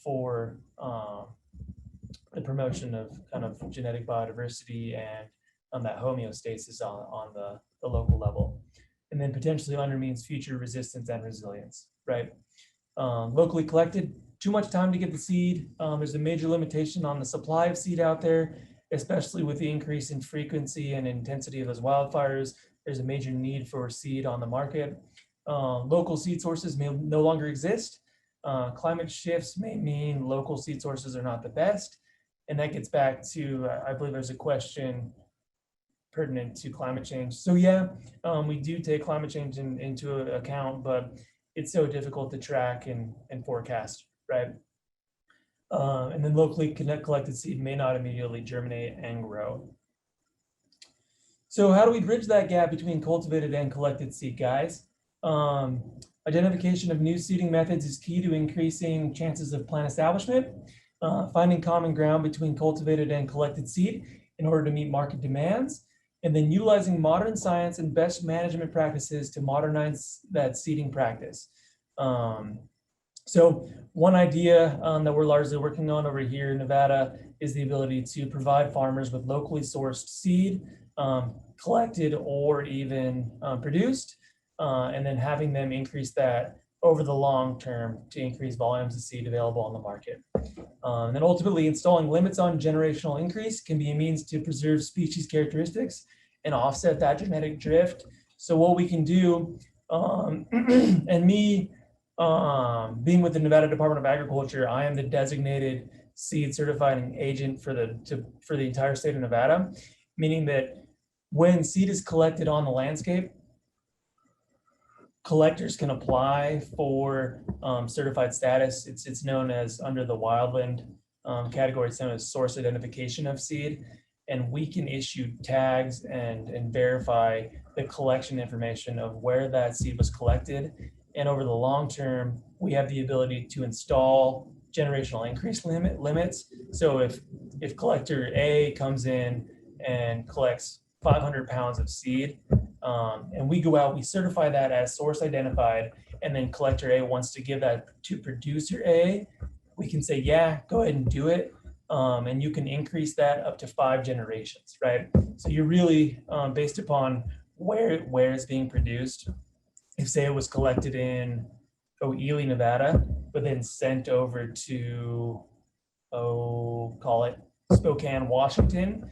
for the promotion of kind of genetic biodiversity and that homeostasis on the local level? And then potentially undermines future resistance and resilience, right? Locally collected, too much time to get the seed. There's a major limitation on the supply of seed out there, especially with the increase in frequency and intensity of those wildfires. There's a major need for seed on the market. Local seed sources may no longer exist. Climate shifts may mean local seed sources are not the best. And that gets back to, I believe there's a question pertinent to climate change. So yeah, we do take climate change into account, but it's so difficult to track and forecast, right? And then locally collected seed may not immediately germinate and grow. So how do we bridge that gap between cultivated and collected seed, guys? Identification of new seeding methods is key to increasing chances of plant establishment. Finding common ground between cultivated and collected seed in order to meet market demands, and then utilizing modern science and best management practices to modernize that seeding practice. So one idea that we're largely working on over here in Nevada is the ability to provide farmers with locally sourced seed, collected or even produced, and then having them increase that over the long term to increase volumes of seed available on the market. And then ultimately installing limits on generational increase can be a means to preserve species characteristics and offset that genetic drift. So what we can do, and me being with the Nevada Department of Agriculture, I am the designated seed certifying agent for the entire state of Nevada, meaning that when seed is collected on the landscape, collectors can apply for certified status. It's known as under the wildland category, it's known as source identification of seed. And we can issue tags and verify the collection information of where that seed was collected. And over the long term, we have the ability to install generational increase limits. So if collector A comes in and collects 500 pounds of seed, and we go out, we certify that as source identified, and then collector A wants to give that to producer A, we can say, yeah, go ahead and do it. And you can increase that up to 5 generations, right? So you're really based upon where it's being produced. If say it was collected in Ely, Nevada, but then sent over to, call it Spokane, Washington,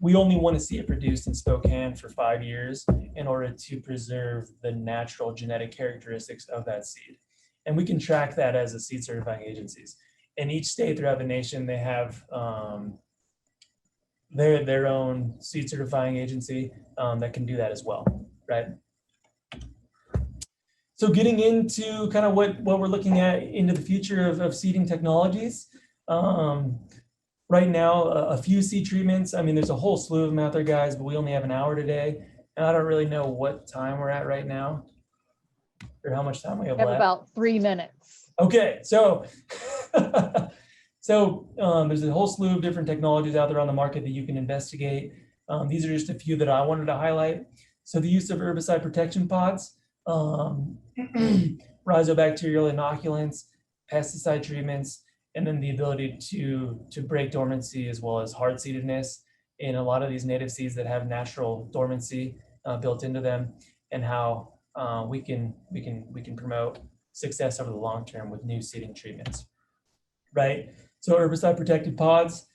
we only want to see it produced in Spokane for 5 years in order to preserve the natural genetic characteristics of that seed. And we can track that as a seed certifying agencies. In each state throughout the nation, they have their own seed certifying agency that can do that as well, right? So getting into kind of what we're looking at into the future of seeding technologies. Right now, a few seed treatments. I mean, there's a whole slew of them out there, guys, but we only have an hour today. And I don't really know what time we're at right now or how much time we have left. About 3 minutes. Okay, so there's a whole slew of different technologies out there on the market that you can investigate. These are just a few that I wanted to highlight. So the use of herbicide protection pods, rhizobacterial inoculants, pesticide treatments, and then the ability to break dormancy as well as hard seededness in a lot of these native seeds that have natural dormancy built into them, and how we can promote success over the long term with new seeding treatments, right? So herbicide protected pods,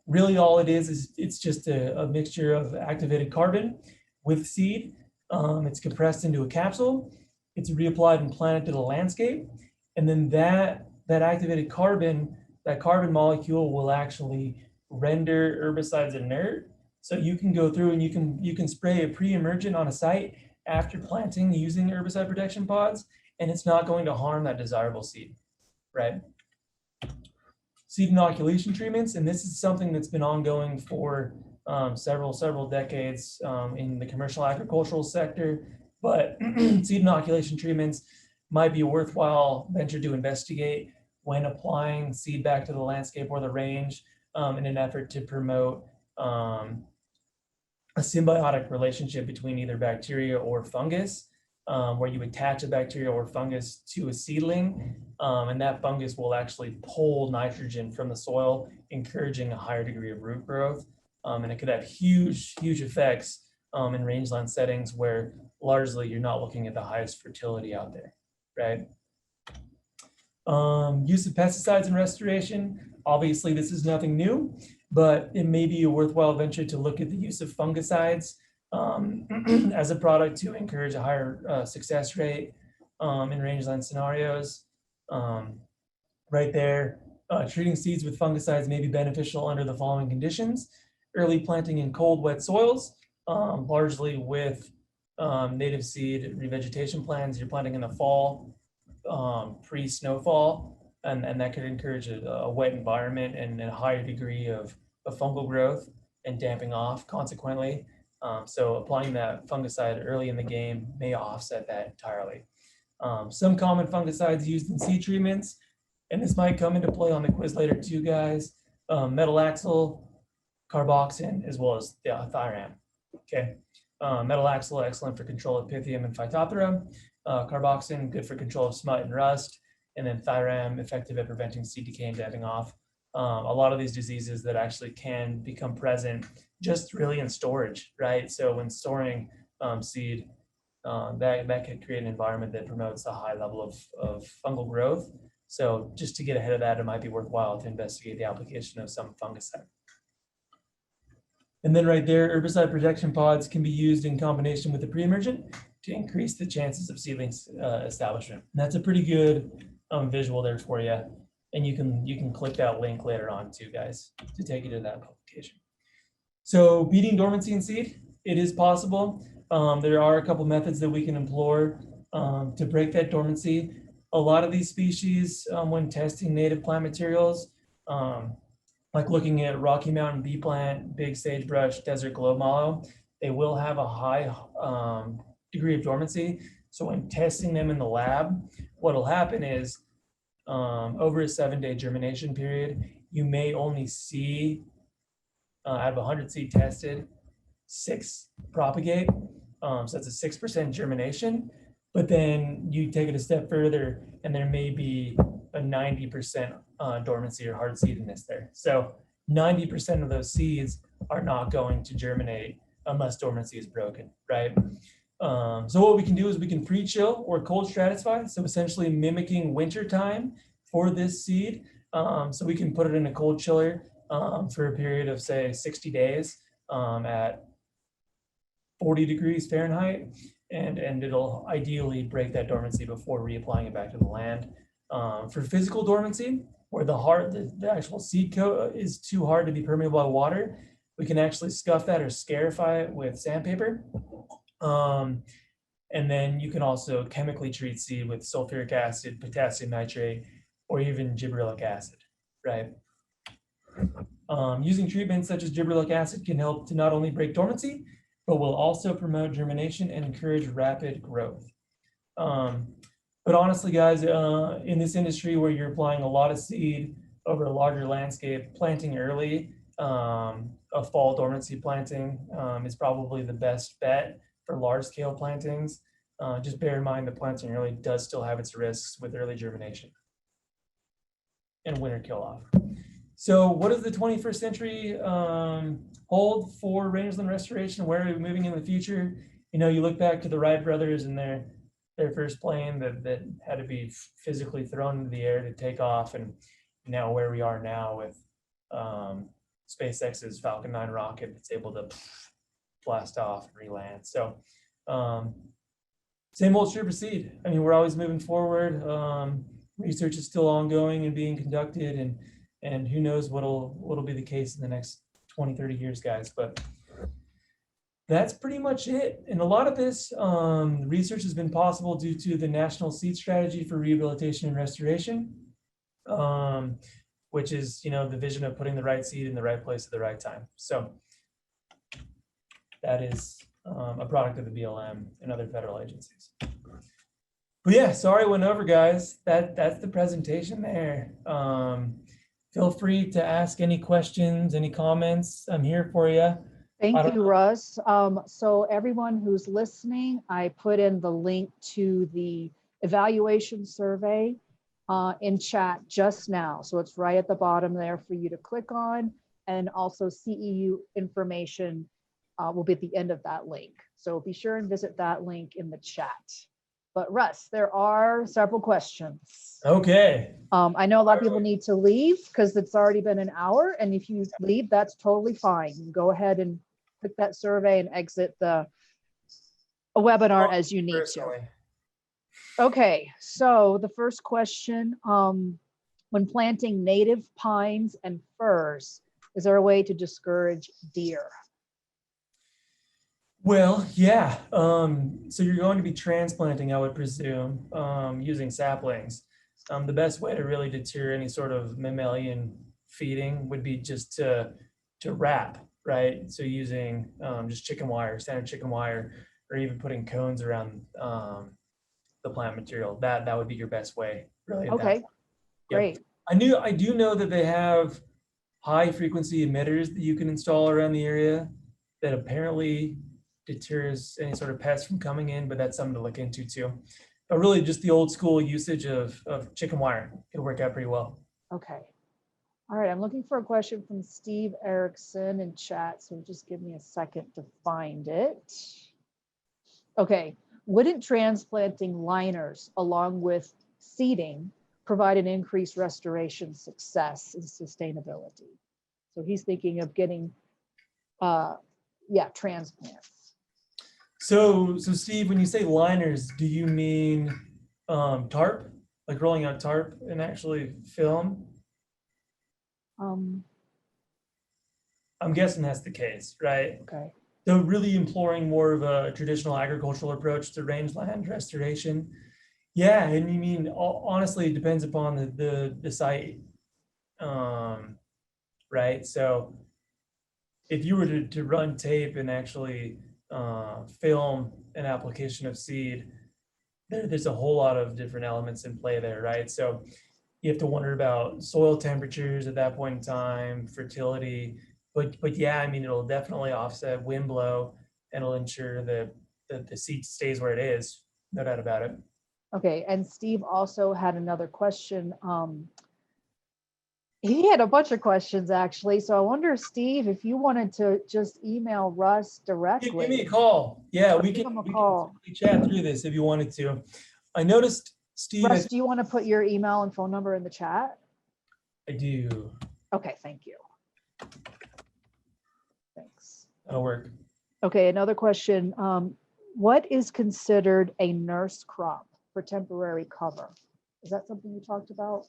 really all it is it's just a mixture of activated carbon with seed. It's compressed into a capsule. It's reapplied and planted to the landscape, and then that activated carbon, that carbon molecule will actually render herbicides inert. So you can go through and you can spray a pre-emergent on a site after planting using herbicide protection pods, and it's not going to harm that desirable seed, right? Seed inoculation treatments, and this is something that's been ongoing for several decades in the commercial agricultural sector, but seed inoculation treatments might be a worthwhile venture to investigate when applying seed back to the landscape or the range in an effort to promote a symbiotic relationship between either bacteria or fungus, where you attach a bacteria or fungus to a seedling, and that fungus will actually pull nitrogen from the soil, encouraging a higher degree of root growth. And it could have huge effects in rangeland settings where largely you're not looking at the highest fertility out there, right? Use of pesticides in restoration. Obviously, this is nothing new, but it may be a worthwhile venture to look at the use of fungicides as a product to encourage a higher success rate in rangeland scenarios. Right there, treating seeds with fungicides may be beneficial under the following conditions: early planting in cold, wet soils, largely with native seed revegetation plans. You're planting in the fall, pre-snowfall, and that could encourage a wet environment and a higher degree of fungal growth and damping off consequently. So applying that fungicide early in the game may offset that entirely. Some common fungicides used in seed treatments, and this might come into play on the quiz later too, guys: metalaxyl, carboxin, as well as thiram. Okay, metalaxyl, excellent for control of Pythium and Phytophthora. Carboxin, good for control of smut and rust. And then thiram, effective at preventing seed decay and damping off. A lot of these diseases that actually can become present just really in storage, right? So when storing seed, that could create an environment that promotes a high level of fungal growth. So just to get ahead of that, it might be worthwhile to investigate the application of some fungicide. And then right there, herbicide protection pods can be used in combination with the pre-emergent to increase the chances of seedlings establishment. And that's a pretty good visual there for you. And you can click that link later on too, guys, to take you to that publication. So beating dormancy in seed, it is possible. There are a couple methods that we can employ to break that dormancy. A lot of these species, when testing native plant materials, like looking at Rocky Mountain bee plant, big sagebrush, desert globe mallow, they will have a high degree of dormancy. So when testing them in the lab, what'll happen is over a 7-day germination period, you may only see out of 100 seed tested, 6 propagate. So that's a 6% germination. But then you take it a step further, and there may be a 90% dormancy or hard seededness there. So 90% of those seeds are not going to germinate unless dormancy is broken, right? So what we can do is we can pre-chill or cold stratify, so essentially mimicking winter time for this seed. So we can put it in a cold chiller for a period of, say, 60 days at 40 degrees Fahrenheit, and it'll ideally break that dormancy before reapplying it back to the land. For physical dormancy, where the actual seed coat is too hard to be permeable by water, we can actually scuff that or scarify it with sandpaper. And then you can also chemically treat seed with sulfuric acid, potassium nitrate, or even gibberellic acid, right? Using treatments such as gibberellic acid can help to not only break dormancy, but will also promote germination and encourage rapid growth. But honestly, guys, in this industry where you're applying a lot of seed over a larger landscape, planting early, a fall dormancy planting is probably the best bet for large scale plantings. Just bear in mind that planting early does still have its risks with early germination and winter kill off. So what does the 21st century hold for rangeland restoration? Where are we moving in the future? You know, you look back to the Wright brothers and their first plane that had to be physically thrown into the air to take off, and now where we are now with SpaceX's Falcon 9 rocket that's able to blast off and re-land. So same old true proceed. I mean, we're always moving forward. Research is still ongoing and being conducted, and who knows what'll be the case in the next 20, 30 years, guys. But That's pretty much it. And a lot of this research has been possible due to the National Seed Strategy for Rehabilitation and Restoration, which is, the vision of putting the right seed in the right place at the right time. So that is a product of the BLM and other federal agencies. But yeah, sorry I went over, guys. That's the presentation there. Feel free to ask any questions, any comments. I'm here for you. Thank you, Russ. So everyone who's listening, I put in the link to the evaluation survey in chat just now. So it's right at the bottom there for you to click on, and also CEU information will be at the end of that link. So be sure and visit that link in the chat. But Russ, there are several questions. Okay. I know a lot of people need to leave because it's already been an hour, and if you leave, that's totally fine. You can go ahead and click that survey and exit the webinar as you need to. Okay, so the first question, when planting native pines and firs, is there a way to discourage deer? Well, yeah. So you're going to be transplanting, I would presume, using saplings. The best way to really deter any sort of mammalian feeding would be just to wrap, right? So using just chicken wire, standard chicken wire, or even putting cones around the plant material. That would be your best way, really. Okay, great. Yep. I do know that they have high frequency emitters that you can install around the area that apparently deters any sort of pests from coming in, but that's something to look into too. But really just the old school usage of chicken wire could work out pretty well. Okay. All right, I'm looking for a question from Steve Erickson in chat, so just give me a second to find it. Okay, wouldn't transplanting liners along with seeding provide an increased restoration success and sustainability? So he's thinking of getting, transplants. So Steve, when you say liners, do you mean tarp, like rolling out tarp and actually film? I'm guessing that's the case, right? Okay. So really employing more of a traditional agricultural approach to rangeland restoration. Yeah, and you mean honestly, it depends upon the site, right? So if you were to run tape and actually film an application of seed, there's a whole lot of different elements in play there, right? So you have to wonder about soil temperatures at that point in time, fertility, but yeah, I mean, it'll definitely offset wind blow and it'll ensure that the seed stays where it is, no doubt about it. Okay, and Steve also had another question. He had a bunch of questions actually. So I wonder, Steve, if you wanted to just email Russ directly. Give me a call. Yeah, we can chat through this if you wanted to. I noticed, Steve. Russ, do you want to put your email and phone number in the chat? I do. Okay, thank you. Thanks. That'll work. Okay, another question. What is considered a nurse crop for temporary cover? Is that something you talked about?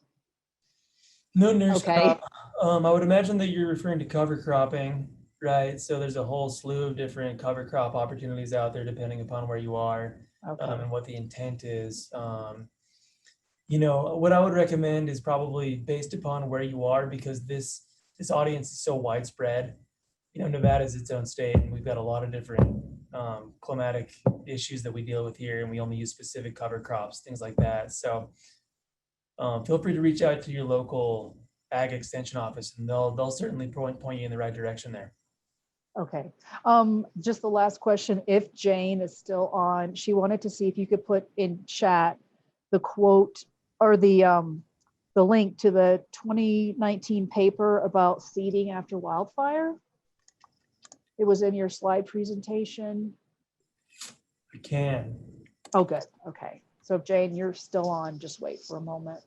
No nurse crop. I would imagine that you're referring to cover cropping, right? So there's a whole slew of different cover crop opportunities out there depending upon where you are and what the intent is. What I would recommend is probably based upon where you are, because this audience is so widespread. Nevada is its own state, and we've got a lot of different climatic issues that we deal with here, and we only use specific cover crops, things like that. So feel free to reach out to your local ag extension office, and they'll certainly point you in the right direction there. Okay. Just the last question, if Jane is still on, she wanted to see if you could put in chat the quote or the link to the 2019 paper about seeding after wildfire. It was in your slide presentation. I can. Oh, good. Okay. So if Jane, you're still on, just wait for a moment.